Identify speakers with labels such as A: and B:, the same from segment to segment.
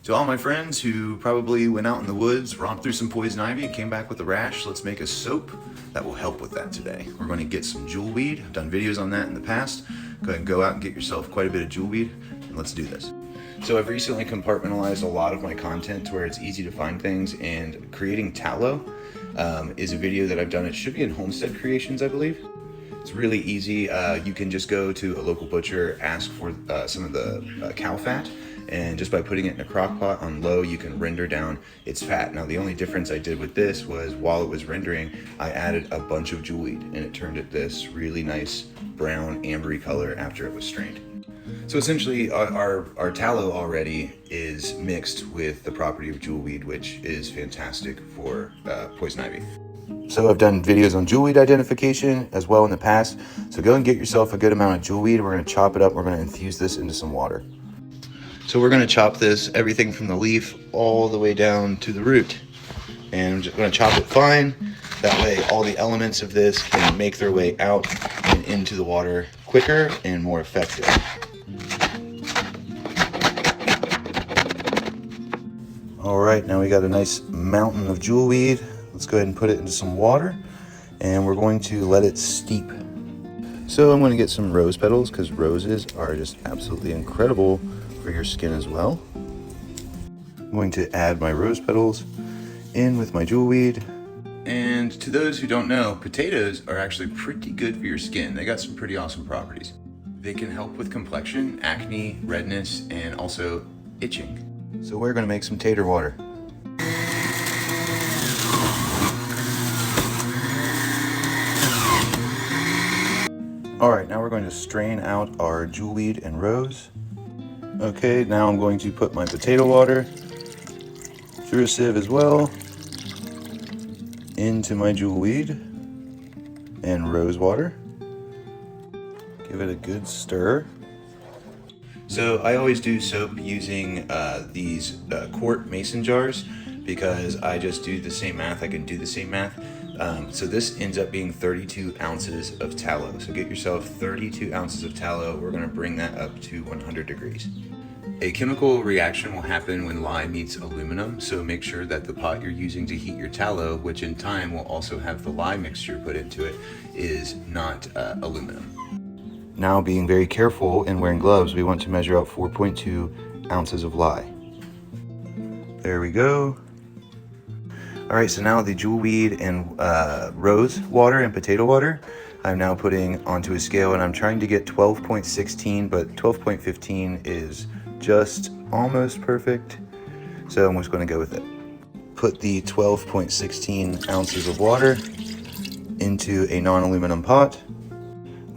A: To all my friends who probably went out in the woods, romped through some poison ivy, and came back with a rash, let's make a soap that will help with that today. We're going to get some jewelweed. I've done videos on that in the past. Go ahead and go out and get yourself quite a bit of jewelweed, and let's do this. So I've recently compartmentalized a lot of my content to where it's easy to find things, and creating tallow is a video that I've done. It should be in Homestead Creations, I believe. It's really easy. You can just go to a local butcher, ask for some of the cow fat, and just by putting it in a crock pot on low, you can render down its fat. Now, the only difference I did with this was while it was rendering, I added a bunch of jewelweed, and it turned it this really nice brown ambery color after it was strained. So essentially, our tallow already is mixed with the property of jewelweed, which is fantastic for poison ivy. So I've done videos on jewelweed identification as well in the past. So go and get yourself a good amount of jewelweed. We're going to chop it up. We're going to infuse this into some water. So we're going to chop this, everything from the leaf all the way down to the root. And I'm just going to chop it fine. That way all the elements of this can make their way out and into the water quicker and more effective. All right, now we got a nice mountain of jewelweed. Let's go ahead and put it into some water, and we're going to let it steep. So I'm going to get some rose petals because roses are just absolutely incredible for your skin as well. I'm going to add my rose petals in with my jewelweed. And to those who don't know, potatoes are actually pretty good for your skin. They got some pretty awesome properties. They can help with complexion, acne, redness, and also itching. So we're going to make some tater water. All right, now we're going to strain out our jewelweed and rose. Okay, now I'm going to put my potato water through a sieve as well into my jewelweed and rose water. Give it a good stir. So I always do soap using these quart mason jars because I just do the same math. I can do the same math. So this ends up being 32 ounces of tallow. So get yourself 32 ounces of tallow. We're going to bring that up to 100 degrees. A chemical reaction will happen when lye meets aluminum, so make sure that the pot you're using to heat your tallow, which in time will also have the lye mixture put into it, is not aluminum. Now, being very careful and wearing gloves, we want to measure out 4.2 ounces of lye. There we go. All right, so now the jewelweed and rose water and potato water, I'm now putting onto a scale, and I'm trying to get 12.16, but 12.15 is just almost perfect. So I'm just going to go with it. Put the 12.16 ounces of water into a non-aluminum pot.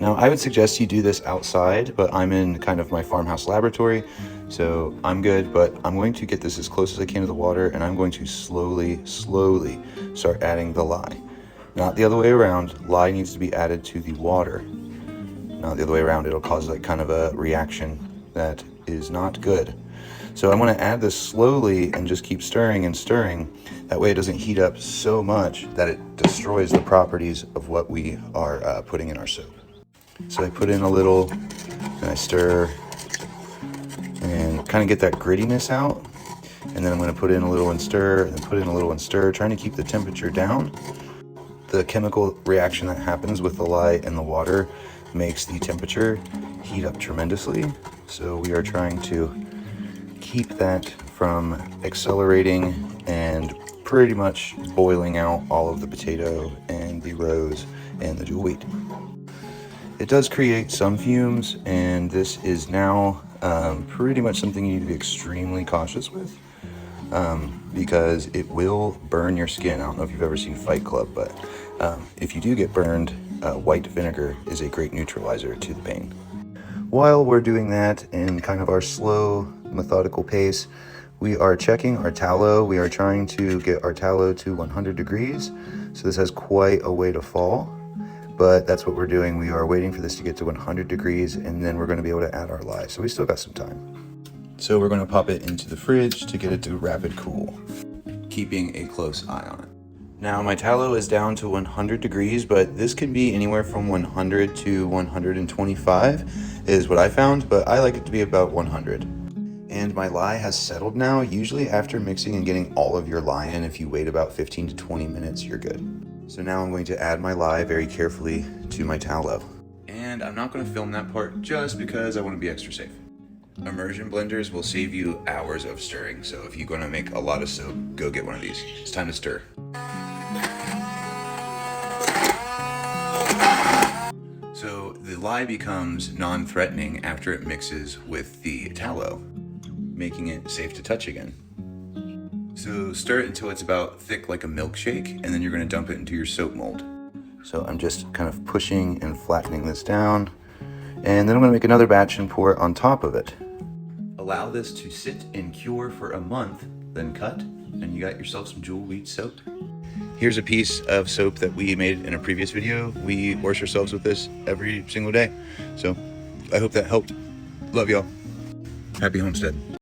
A: Now, I would suggest you do this outside, but I'm in kind of my farmhouse laboratory, so I'm good, but I'm going to get this as close as I can to the water, and I'm going to slowly start adding the lye. Not the other way around. Lye needs to be added to the water. Not the other way around. It'll cause like kind of a reaction that is not good. So I'm going to add this slowly and just keep stirring and stirring. That way it doesn't heat up so much that it destroys the properties of what we are putting in our soap. So I put in a little, and I stir, and kind of get that grittiness out. And then I'm going to put in a little and stir, and put in a little and stir, trying to keep the temperature down. The chemical reaction that happens with the lye and the water makes the temperature heat up tremendously. So we are trying to keep that from accelerating and pretty much boiling out all of the potato and the rose and the jewelweed. It does create some fumes, and this is now pretty much something you need to be extremely cautious with because it will burn your skin. I don't know if you've ever seen Fight Club, but if you do get burned, white vinegar is a great neutralizer to the pain. While we're doing that in kind of our slow, methodical pace, we are checking our tallow. We are trying to get our tallow to 100 degrees. So this has quite a way to fall. But that's what we're doing. We are waiting for this to get to 100 degrees, and then we're going to be able to add our lye. So we still got some time. So we're going to pop it into the fridge to get it to rapid cool, keeping a close eye on it. Now my tallow is down to 100 degrees, but this can be anywhere from 100 to 125 is what I found, but I like it to be about 100. And my lye has settled now. Usually after mixing and getting all of your lye in, if you wait about 15 to 20 minutes, you're good. So now I'm going to add my lye very carefully to my tallow. And I'm not going to film that part just because I want to be extra safe. Immersion blenders will save you hours of stirring, so if you're going to make a lot of soap, go get one of these. It's time to stir. So the lye becomes non-threatening after it mixes with the tallow, making it safe to touch again. So stir it until it's about thick like a milkshake, and then you're going to dump it into your soap mold. So I'm just kind of pushing and flattening this down, and then I'm going to make another batch and pour it on top of it. Allow this to sit and cure for a month, then cut, and you got yourself some jewel weed soap. Here's a piece of soap that we made in a previous video. We wash ourselves with this every single day. So I hope that helped. Love y'all. Happy homestead.